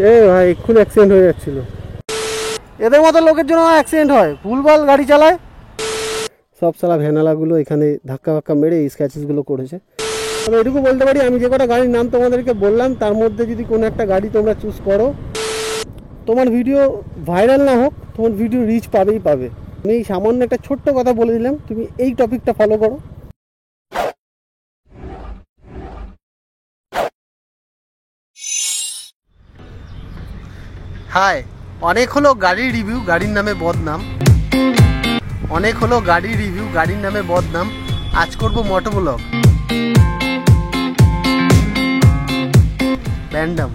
ভাই এক্ষুনি অ্যাক্সিডেন্ট হয়ে যাচ্ছিল। এদের মতো লোকের জন্য অ্যাক্সিডেন্ট হয়, ভুলভাল গাড়ি চালায়। সব সালা ভ্যানালাগুলো এখানে ধাক্কা ফাক্কা মেরে এই স্ক্র্যাচেসগুলো করেছে। তবে এটুকু বলতে পারি, আমি যে কটা গাড়ির নাম তোমাদেরকে বললাম তার মধ্যে যদি কোনো একটা গাড়ি তোমরা চুজ করো, তোমার ভিডিও ভাইরাল না হোক, তোমার ভিডিও রিচ পাবেই পাবে। আমি এই সামান্য একটা ছোট্ট কথা বলে দিলাম, তুমি এই টপিকটা ফলো করো। হাই, অনেক হলো গাড়ির রিভিউ, গাড়ির নামে বদনাম। অনেক হলো গাড়ির রিভিউ, গাড়ির নামে বদনাম। আজ করবো মোটোব্লগ র্যান্ডম।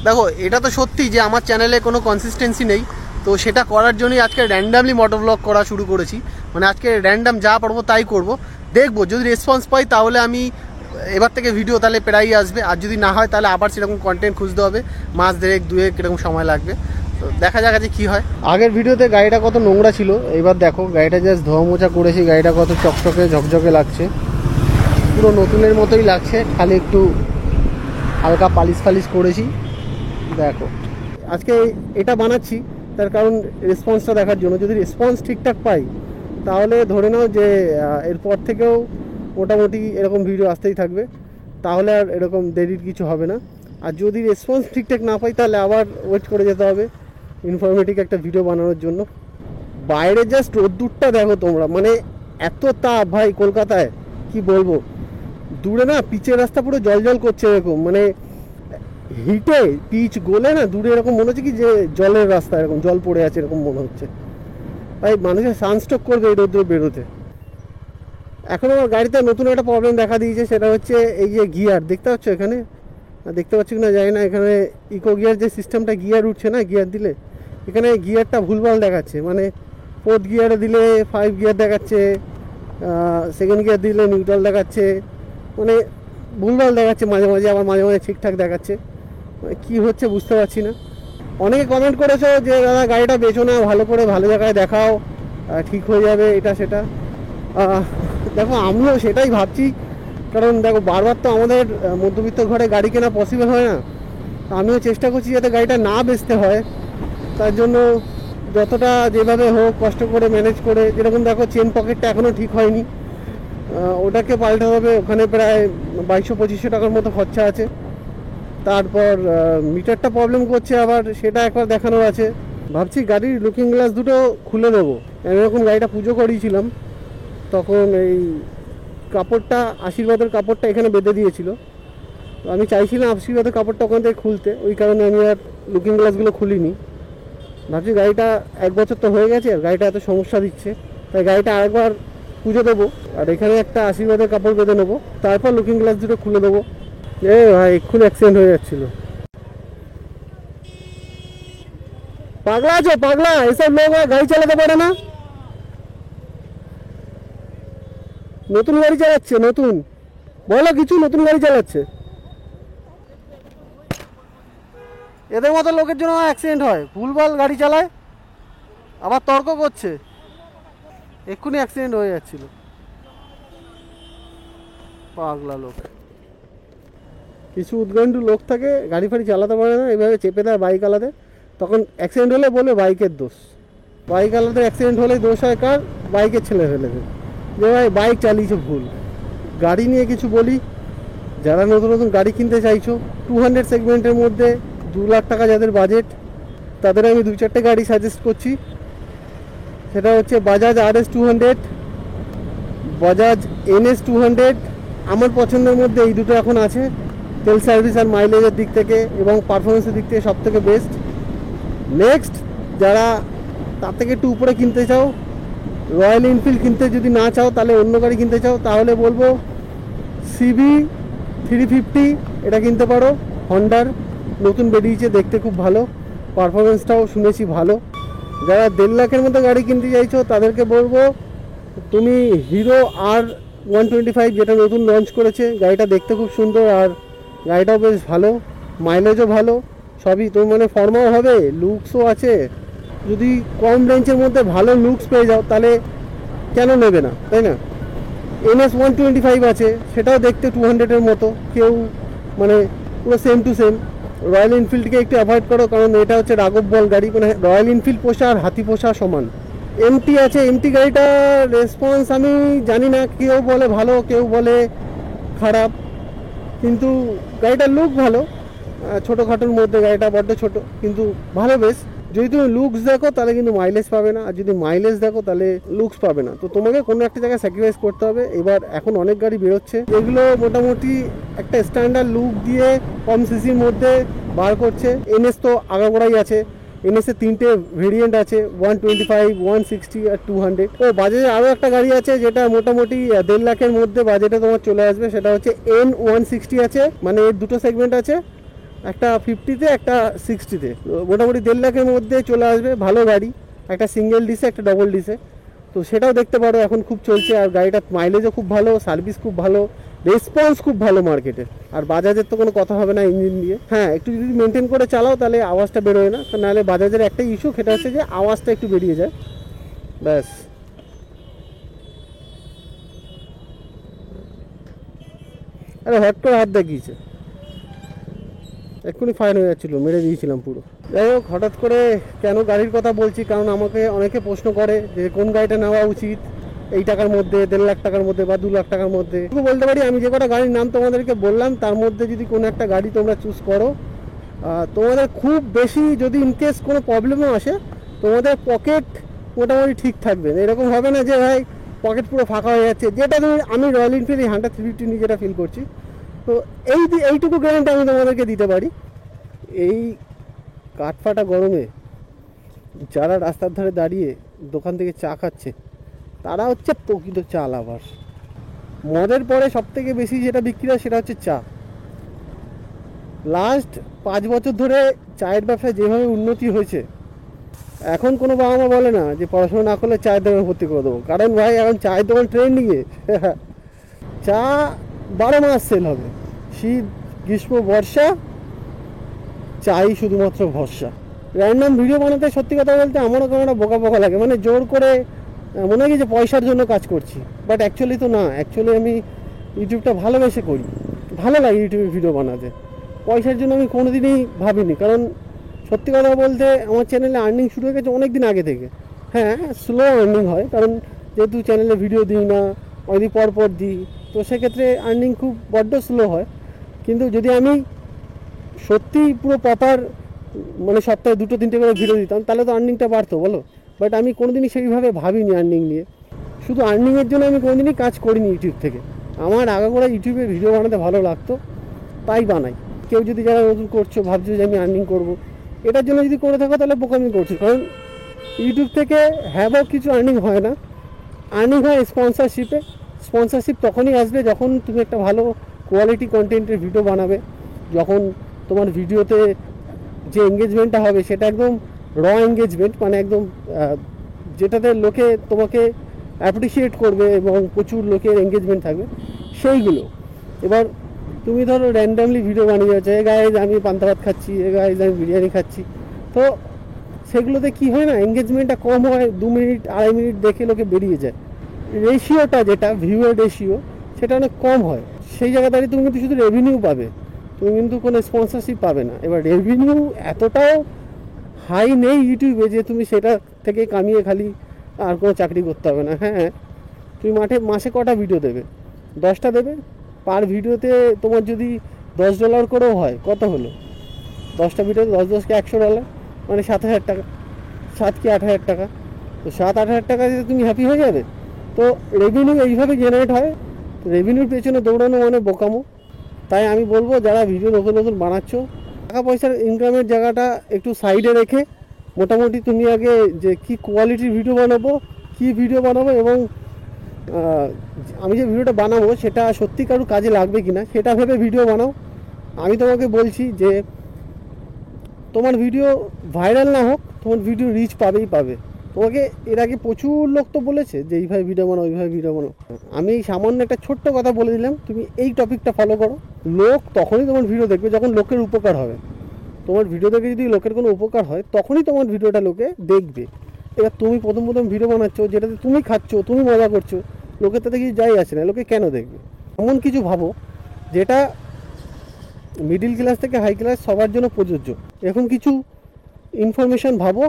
দেখো, এটা তো সত্যি যে আমার চ্যানেলে কোনো কনসিস্টেন্সি নেই, তো সেটা করার জন্যই আজকে র্যান্ডামলি মোটোব্লগ করা শুরু করেছি। মানে আজকে র্যান্ডাম যা পারবো তাই করব, দেখবো যদি রেসপন্স পাই তাহলে আমি এবার থেকে ভিডিও তাহলে প্রায়ই আসবে, আর যদি না হয় তাহলে আবার সেরকম কন্টেন্ট খুঁজতে হবে, মাস দেড়েক দুয়েক এরকম সময় লাগবে। তো দেখা যাক আজকে কী হয়। আগের ভিডিওতে গাড়িটা কত নোংরা ছিল, এবার দেখো গাড়িটা জাস্ট ধোয়া মোছা করেছি, গাড়িটা কত চকচকে ঝকঝকে লাগছে, পুরো নতুনের মতোই লাগছে, খালি একটু হালকা পালিশ ফালিশ করেছি। দেখো আজকে এটা বানাচ্ছি তার কারণ রেসপন্সটা দেখার জন্য। যদি রেসপন্স ঠিকঠাক পাই তাহলে ধরে নাও যে এরপর থেকেও মোটামুটি এরকম ভিডিও আসতেই থাকবে, তাহলে আর এরকম দেরির কিছু হবে না। আর যদি রেসপন্স ঠিকঠাক না পাই তাহলে আবার ওয়েট করে যেতে হবে ইনফরমেটিভ একটা ভিডিও বানানোর জন্য। বাইরে জাস্ট রোদ্দুরটা দেখো তোমরা, মানে এত তাপ ভাই কলকাতায়, কি বলবো। দূরে না পিচের রাস্তা পুরো জল জল করছে এরকম, মানে হিটে পিচ গোলে না দূরে এরকম মনে হচ্ছে কি যে জলের রাস্তা, এরকম জল পড়ে আছে এরকম মনে হচ্ছে। ভাই মানুষের সানস্ট্রোক করবে এই রোদ্রে বেরোতে। এখন আমার গাড়িতে নতুন একটা প্রবলেম দেখা দিয়েছে, সেটা হচ্ছে এই যে গিয়ার দেখতে পাচ্ছ এখানে, দেখতে পাচ্ছি কি না জানি না, এখানে ইকো গিয়ার যে সিস্টেমটা গিয়ার উঠছে না, গিয়ার দিলে এখানে গিয়ারটা ভুলভাল দেখাচ্ছে। মানে 4th গিয়ারে দিলে 5 গিয়ার দেখাচ্ছে, 2nd গিয়ার দিলে নিউট্রাল দেখাচ্ছে, মানে ভুলভাল দেখাচ্ছে মাঝে মাঝে, আবার মাঝে মাঝে ঠিকঠাক দেখাচ্ছে। কি হচ্ছে বুঝতে পারছি না। অনেকে কমেন্ট করেছো যে দাদা গাড়িটা বেচো না, ভালো করে ভালো জায়গায় দেখাও, ঠিক হয়ে যাবে এটা সেটা। দেখো আমিও সেটাই ভাবছি, কারণ দেখো বারবার তো আমাদের মধ্যবিত্ত ঘরে গাড়ি কেনা পসিবল হয় না। আমিও চেষ্টা করছি যাতে গাড়িটা না বেচতে হয়, তার জন্য যতটা যেভাবে হোক কষ্ট করে ম্যানেজ করে। যেরকম দেখো চেন পকেটটা এখনও ঠিক হয়নি, ওটাকে পাল্টাতে হবে, ওখানে প্রায় 2200-2500 টাকার মতো খরচা আছে। তারপর মিটারটা প্রবলেম করছে, আবার সেটা একবার দেখানোর আছে। ভাবছি গাড়ির লুকিং গ্লাস দুটো খুলে দেবো। এরকম গাড়িটা পুজো করিয়েছিলাম, তখন এই কাপড়টা আশীর্বাদের কাপড়টা এখানে বেঁধে দিয়েছিল, তো আমি চাইছিলাম আশীর্বাদের কাপড়টা ওখান থেকে খুলতে, ওই কারণে আমি আর লুকিং গ্লাসগুলো খুলিনি। ভাবছি গাড়িটা 1 বছর তো হয়ে গেছে, আর গাড়িটা এত সমস্যা দিচ্ছে, তাই গাড়িটা আরেকবার পুজো দেবো, আর এখানে একটা আশীর্বাদের কাপড় বেঁধে নেবো, তারপর লুকিং গ্লাস দুটো খুলে দেবো। ভাই এক্ষুনি অ্যাক্সিডেন্ট হয়ে যাচ্ছিল। পাগলা আছো পাগলা, এসব লোক গাড়ি চালাতে পারে না। নতুন গাড়ি চালাচ্ছে, নতুন বলো কিছু, নতুন গাড়ি চালাচ্ছে। এদের মতো লোকের জন্য অ্যাক্সিডেন্ট হয়, ভুলভাল গাড়ি চালায়, আবার তর্ক করছে। এক্ষুনি অ্যাক্সিডেন্ট হয়ে যাচ্ছিল, পাগলা লোক। কিছু উদ্গণ্ডু লোক থাকে, গাড়ি ফাড়ি চালাতে পারে না, এইভাবে চেপে দেয় বাইক আলাদা, তখন অ্যাক্সিডেন্ট হলে বলে বাইকের দোষ। বাইক আলাদা অ্যাক্সিডেন্ট হলে দোষ হয় কার? বাইকের ছেলে ফেলেছে, যে ভাই বাইক চালিয়েছে ভুল। গাড়ি নিয়ে কিছু বলি, যারা নতুন নতুন গাড়ি কিনতে চাইছো, 200 সেগমেন্টের মধ্যে 2 লাখ টাকা যাদের বাজেট, তাদের আমি 2-4টে গাড়ি সাজেস্ট করছি। সেটা হচ্ছে বাজাজ RS 200, বাজাজ NS 200। আমার পছন্দের মধ্যে এই দুটো এখন আছে, তেল সার্ভিস আর মাইলেজের দিক থেকে এবং পারফরমেন্সের দিক থেকে সব থেকে বেস্ট। নেক্সট যারা তার থেকে একটু উপরে কিনতে চাও, রয়্যাল এনফিল্ড কিনতে যদি না চাও, তাহলে অন্য গাড়ি কিনতে চাও, তাহলে বলবো CB 350 এটা কিনতে পারো। হন্ডার নতুন বেরিয়েছে, দেখতে খুব ভালো, পারফরমেন্সটাও শুনেছি ভালো। যারা 1.5 লাখের মতো গাড়ি কিনতে চাইছো তাদেরকে বলবো তুমি হিরো R125 যেটা নতুন লঞ্চ করেছে, গাড়িটা দেখতে খুব সুন্দর, আর গাড়িটাও বেশ ভালো, মাইলেজও ভালো, সবই তো মানে ফর্মাও হবে, লুকসও আছে। যদি কম রেঞ্জের মধ্যে ভালো লুকস পেয়ে যাও তাহলে কেন নেবে না, তাই না? NS 125 আছে, সেটাও দেখতে 200-এর মতো, কেউ মানে পুরো সেম টু সেম। রয়্যাল এনফিল্ডকে একটু অ্যাভয়েড করো, কারণ এটা হচ্ছে রাঘব বল গাড়ি, মানে রয়্যাল এনফিল্ড পোষা আর হাতি পোষা সমান। এমটি আছে, এমটি গাড়িটার রেসপন্স আমি জানি না, কেউ বলে ভালো কেউ বলে খারাপ, কিন্তু গাড়িটার লুক ভালো। ছোটোখাটোর মধ্যে গাড়িটা বড্ড ছোট, কিন্তু ভালো বেশ। যদি তুমি লুকস দেখো তাহলে কিন্তু মাইলেজ পাবে না, আর যদি মাইলেজ দেখো তাহলে লুকস পাবে না। তো তোমাকে কোনো একটা জায়গায় স্যাক্রিফাইস করতে হবে। এবার এখন অনেক গাড়ি বেরোচ্ছে যেগুলো মোটামুটি একটা স্ট্যান্ডার্ড লুক দিয়ে কম সিসির মধ্যে বার করছে। এনএস তো আগাগোড়াই আছে, এনএস এর 3টে ভেরিয়েন্ট আছে, 125, 160 আর 200। ও বাজাজে আরও একটা গাড়ি আছে যেটা মোটামুটি 1.5 লাখের মধ্যে বাজেটে তোমার চলে আসবে, সেটা হচ্ছে N160 আছে। মানে এর দুটো সেগমেন্ট আছে, একটা 50-তে একটা 60-তে। মোটামুটি 1.5 লাখের মধ্যে চলে আসবে, ভালো গাড়ি, একটা সিঙ্গেল ডিসে একটা ডবল ডিসে। তো সেটাও দেখতে পারো, এখন খুব চলছে। আর গাড়িটার মাইলেজও খুব ভালো, সার্ভিস খুব ভালো, রেসপন্স খুব ভালো মার্কেটে। আর বাজাজের তো কোনো কথা হবে না ইঞ্জিন দিয়ে। হ্যাঁ, একটু যদি মেনটেন করে চালাও তাহলে আওয়াজটা বেরোয় না, নাহলে বাজাজের একটা ইস্যু, সেটা হচ্ছে যে আওয়াজটা একটু বেরিয়ে যায়, ব্যাস। আরে হট করে হাত দেখিয়েছে, এক্ষুনি ফাইন হয়ে যাচ্ছিলো, মেরে দিয়েছিলাম পুরো। যাই হোক, হঠাৎ করে কেন গাড়ির কথা বলছি, কারণ আমাকে অনেকে প্রশ্ন করে যে কোন গাড়িটা নেওয়া উচিত এই টাকার মধ্যে, 1.5 লাখ টাকার মধ্যে বা 2 লাখ টাকার মধ্যে। বলতে পারি আমি যে কটা গাড়ির নাম তোমাদেরকে বললাম তার মধ্যে যদি কোনো একটা গাড়ি তোমরা চুজ করো, তোমাদের খুব বেশি যদি ইনকেস কোনো প্রবলেমও আসে, তোমাদের পকেট মোটামুটি ঠিক থাকবে। এরকম হবে না যে ভাই পকেট পুরো ফাঁকা হয়ে যাচ্ছে, যেটা আমি রয়্যাল এনফিল্ড এই 100-350 নিয়ে যেটা ফিল করছি। তো এইটুকু গ্যারান্টি আমি তোমাদেরকে দিতে পারি। এই কাঠফাটা গরমে যারা রাস্তার ধারে দাঁড়িয়ে দোকান থেকে চা খাচ্ছে, তারা হচ্ছে প্রকৃত চা লাভার। মদের পরে সবথেকে বেশি যেটা বিক্রি হয় সেটা হচ্ছে চা। লাস্ট 5 বছর ধরে চায়ের ব্যবসায় যেভাবে উন্নতি হয়েছে, এখন কোনো বাবা মা বলে না যে পড়াশোনা না করলে চায়ের দোকানে ভর্তি করে দেবো, কারণ ভাই এখন চায়ের দোকান ট্রেন্ডিংয়ে। চা 12 মাস সেল হবে, শীত গ্রীষ্ম বর্ষা, চাই শুধুমাত্র ভরসা। র্যান্ডম ভিডিও বানাতে সত্যি কথা বলতে আমারও কেমন বোকা বোকা লাগে, মানে জোর করে মনে হয় যে পয়সার জন্য কাজ করছি, বাট অ্যাকচুয়ালি তো না। অ্যাকচুয়ালি আমি ইউটিউবটা ভালোবেসে করি, ভালো লাগে ইউটিউবে ভিডিও বানাতে। পয়সার জন্য আমি কোনো দিনই ভাবিনি, কারণ সত্যি কথা বলতে আমার চ্যানেলে আর্নিং শুরু হয়ে গেছে অনেক দিন আগে থেকে। হ্যাঁ, স্লো আর্নিং হয়, কারণ যেহেতু চ্যানেলে ভিডিও দিই না, অনেকদিন পর পর দিই, তো সেক্ষেত্রে আর্নিং খুব বড্ড স্লো হয়। কিন্তু যদি আমি সত্যি পুরো প্রপার মানে সপ্তাহে 2-3টে করে ভিডিও দিতাম, তাহলে তো আর্নিংটা বাড়তো, বলো। বাট আমি কোনোদিনই সেইভাবে ভাবিনি আর্নিং নিয়ে। শুধু আর্নিংয়ের জন্য আমি কোনোদিনই কাজ করিনি ইউটিউব থেকে। আমার আগাগোড়া ইউটিউবে ভিডিও বানাতে ভালো লাগতো, তাই বানাই। কেউ যদি যারা নতুন করছো ভাবছো যে আমি আর্নিং করবো, এটার জন্য যদি করে থাকো তাহলে বোকামি করছো, কারণ ইউটিউব থেকে হ্যাভও কিছু আর্নিং হয় না। আর্নিং হয় স্পন্সরশিপে। স্পন্সরশিপ তখনই আসবে যখন তুমি একটা ভালো কোয়ালিটি কন্টেন্টের ভিডিও বানাবে, যখন তোমার ভিডিওতে যে এঙ্গেজমেন্টটা হবে সেটা একদম র এঙ্গেজমেন্ট, মানে একদম যেটাতে লোকে তোমাকে অ্যাপ্রিসিয়েট করবে এবং প্রচুর লোকের এঙ্গেজমেন্ট থাকবে সেইগুলো। এবার তুমি ধরো র্যান্ডামলি ভিডিও বানিয়ে যাচ্ছ, এ গাইজ আমি পান্তা ভাত খাচ্ছি, এ গাইজ আমি বিরিয়ানি খাচ্ছি, তো সেগুলোতে কী হয় না, এঙ্গেজমেন্টটা কম হয়, 2 মিনিট 2.5 মিনিট দেখে লোকে বেরিয়ে যায়। রেশিওটা যেটা ভিউয়ের রেশিও, সেটা অনেক কম হয়। সেই জায়গা দাঁড়িয়ে তুমি কিন্তু শুধু রেভিনিউ পাবে, তুমি কিন্তু কোনো স্পন্সরশিপ পাবে না। এবার রেভিনিউ এতটাও হাই নেই ইউটিউবে যে তুমি সেটা থেকে কামিয়ে খালি আর কোনো চাকরি করতে হবে না। হ্যাঁ, তুমি মাসে কটা ভিডিও দেবে? 10টা দেবে। পার ভিডিওতে তোমার যদি $10 করেও হয়, কত হলো? 10টা ভিডিওতে 10-10 কে $100, মানে 7,000 টাকা। 7 কি 8,000 টাকা। তো 7-8 হাজার টাকা দিতে তুমি হ্যাপি হয়ে যাবে। তো রেভিনিউ এইভাবে জেনারেট হয়। রেভিনিউর পেছনে দৌড়ানো মানে বোকামো। তাই আমি বলবো, যারা ভিডিও নতুন নতুন বানাচ্ছ, টাকা পয়সার ইনকামের জায়গাটা একটু সাইডে রেখে মোটামুটি তুমি আগে যে কী কোয়ালিটির ভিডিও বানাবো এবং আমি যে ভিডিওটা বানাবো সেটা সত্যি কারো কাজে লাগবে কি না সেটা ভেবে ভিডিও বানাও। আমি তোমাকে বলছি যে তোমার ভিডিও ভাইরাল না হোক, তোমার ভিডিও রিচ পাবে। তোমাকে এর আগে প্রচুর লোক তো বলেছে যে এইভাবে ভিডিও বানাও, এইভাবে ভিডিও বানাও। আমি সামান্য একটা ছোট্ট কথা বলে দিলাম, তুমি এই টপিকটা ফলো করো। লোক তখনই তোমার ভিডিও দেখবে যখন লোকের উপকার হবে। তোমার ভিডিও দেখে যদি লোকের কোনো উপকার হয়, তখনই তোমার ভিডিওটা লোকে দেখবে। এবার তুমি প্রথম ভিডিও বানাচ্ছ যেটাতে তুমি খাচ্ছ, তুমি মজা করছো, লোকের তাতে কিছু যাই আসে না, লোকে কেন দেখবে? এমন কিছু ভাবো যেটা মিডিল ক্লাস থেকে হাই ক্লাস সবার জন্য প্রযোজ্য। এরকম কিছু ইনফরমেশান ভাবো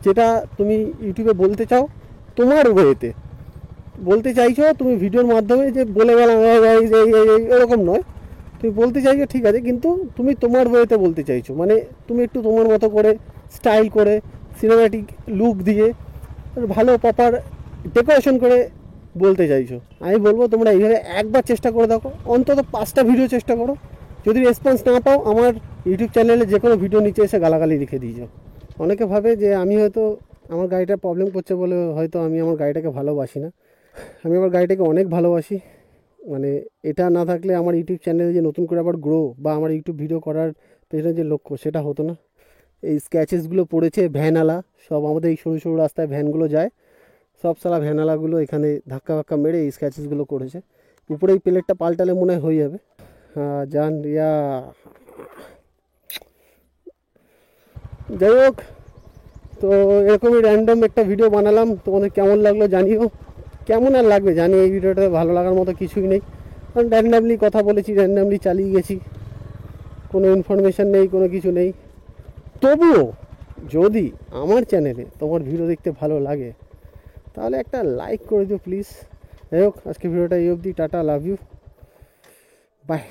যেটা তুমি ইউটিউবে বলতে চাও, তোমার ওয়েতে বলতে চাইছো, তুমি ভিডিওর মাধ্যমে যে বলে গেলাম এরকম নয়, তুমি বলতে চাইছো ঠিক আছে, কিন্তু তুমি তোমার ওয়েতে বলতে চাইছো, মানে তুমি একটু তোমার মতো করে স্টাইল করে সিনেম্যাটিক লুক দিয়ে ভালো প্রপার ডেকোরেশন করে বলতে চাইছো। আমি বলবো তোমরা এইভাবে একবার চেষ্টা করে দেখো, অন্তত 5টা ভিডিও চেষ্টা করো। যদি রেসপন্স না পাও আমার ইউটিউব চ্যানেলে যে কোনো ভিডিও নিচে এসে গালাগালি লিখে দিয়েছো। অনেকে ভাবে যে আমি হয়তো আমার গাড়িটার প্রবলেম করছে বলে হয়তো আমি আমার গাড়িটাকে ভালোবাসি না। আমি আমার গাড়িটাকে অনেক ভালোবাসি। মানে এটা না থাকলে আমার ইউটিউব চ্যানেলে যে নতুন করে আবার গ্রো বা আমার ইউটিউব ভিডিও করার পেছনে যে লক্ষ্য সেটা হতো না। এই স্ক্র্যাচেসগুলো পড়েছে ভ্যানওয়ালা সব, আমাদের এই সরু সরু রাস্তায় ভ্যানগুলো যায়, সব সালা ভ্যানওয়ালাগুলো এখানে ধাক্কা ধাক্কা মেরে এই স্ক্র্যাচেসগুলো করেছে। উপরে এই প্লেটটা পাল্টালে মনে হয় হয়ে যাবে। জান ইয়া যাই হোক, তো এরকমই র্যান্ডম একটা ভিডিও বানালাম, তোমাদের কেমন লাগলো জানিও। কেমন আর লাগবে জানি, এই ভিডিওটা ভালো লাগার মতো কিছুই নেই, কারণ র্যান্ডামলি কথা বলেছি, র্যান্ডামলি চালিয়ে গেছি, কোনো ইনফরমেশান নেই, কোনো কিছু নেই। তবুও যদি আমার চ্যানেলে তোমার ভিডিও দেখতে ভালো লাগে তাহলে একটা লাইক করে দিও প্লিজ। যাই হোক, আজকে ভিডিওটা এই অবধি। Tata, love you, by.